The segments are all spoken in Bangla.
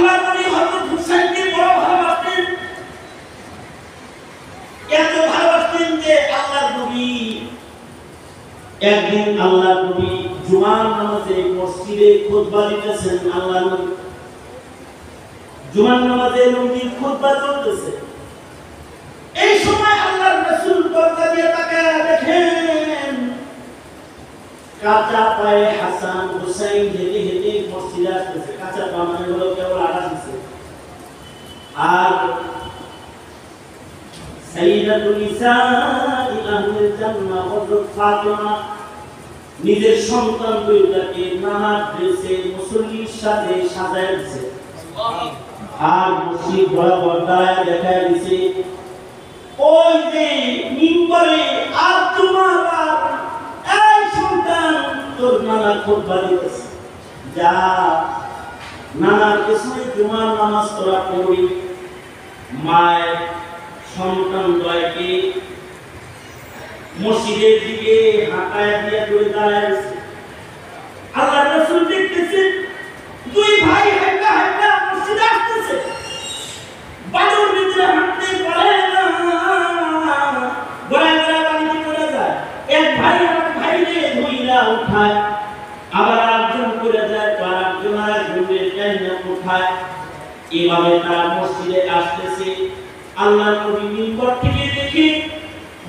আল্লাহ নবী হযরত হুসাইনকে বড় ভালোবাসতেন, এত ভালোবাসতেন যে আল্লাহ নবী একদিন আল্লাহ নবী জুমার নামাজে মসজিদে খুতবা দিতেছেন। আল্লাহ নবী জুমার নামাজে নবীর খুতবা চলতেছে। এই সময় আল্লাহর রাসূল দরজা দিয়ে তাকায় দেখেন কাঁচা পায়ে হাসান হুসাইন হেঁটে হেঁটে মসজিদে আসতেছে। কাঁচা পা মানে হলো কেবল আঘাত দিছে। আর সাইয়্যিদাতুন নিসাই আহলিল জান্নাহ হযরত ফাতেমা নিজের সন্তান দুইটাকে নানা ড্রেসে মুসল্লির সাথে সাজায় দিয়েছে। আর মসজিদ বরাবর দাঁড়ায় দেখায় দিছে ওই যে মিম্বরে আর তোমার এই সন্তান তোর নানা খুতবা দিতেছে, যা নানার পেছনে জুমার নামাজ তোরা পড়ি। মায়ের সন্তান দয়কে মসজিদের দিকে হাঁটায় দিয়ে দূরে দাঁড়ায় আছে। আল্লাহ রাসূল দেখতেছে দুই ভাই হাঁটা হাঁটা মসজিদে আসতেছে। বালুর ভিতরে হাঁটতে পারে না, গড়ায় গড়ায় পানিতে পড়ে যায়। এক ভাই আর ভাইকে ধইরা উঠায়, আবার আরেকজন পড়ে যায়, তো আরেকজন আরেকজনের টাইনা উঠায়। এভাবে তারা মসজিদে আসতেছে। আল্লাহ নবী মিম্বর থেকে দেখে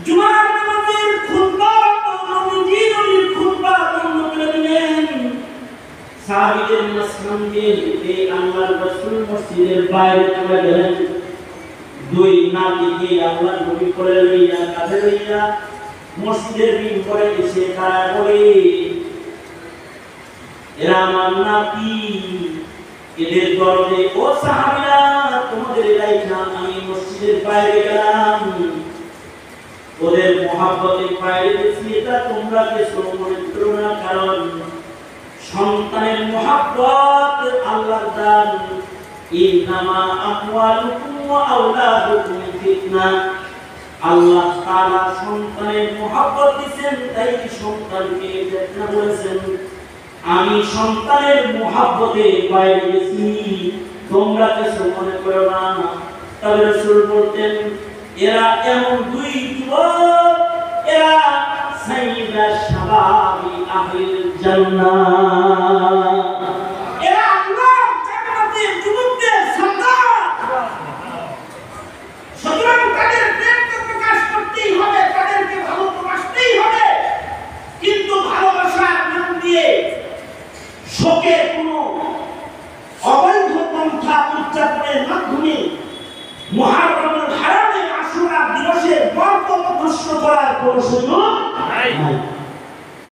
জুমার নামাজের খুতবা নবীর খুতবা বন্ধ করে দিলেন। সাহাবীদের মাঝখান দিয়ে হেঁটে আল্লাহর রাসূল মসজিদের বাইরে চলে গেলেন। দুই নাতিকে আল্লাহ নবী করে লইয়া কাঁধে লইয়া মসজিদের মিম্বরে এসে দাঁড়ায় বলে, এরা আমার নাতি, এদের দরজে ও সাহাবীরা তোমাদের রাইখা আমি মসজিদের বাইরে গেলাম, ওদের মহাব্বতে বাইরে গেছি, এটা তোমরা কিছু মনে করো না, কারণ সন্তানের মহাব্বত আল্লাহর দান। ইন্নামা আমওয়ালুকুম ওয়া আওলাদুকুম ফিতনা। আল্লাহ তাআলা সন্তানের মহাব্বত দিবেন, তাই সন্তানকে ফিতনা বলেছেন। আমি সন্তানের মহাব্বতে বাইরে গেছি, তোমরা কিছু মনে করো না। তবে রাসূল বলতেন এরা এমন দুই যুবক, এরা সাইয়্যিদা শাবাবি আহলিল জান্নাহ, এরা আল্লাহর জান্নাতের যুবকদের সর্দার। সুতরাং তাদের প্রেম প্রকাশ করতেই হবে, তাদেরকে ভালোবাসতেই হবে, কিন্তু ভালোবাসার নাম দিয়ে শোকের কোনো অবৈধ পন্থা উদযাপনের মাধ্যমে মুহররমুল হারামের আশুরা দিবসের বরকত নষ্ট করার কোনো সুযোগ নাই।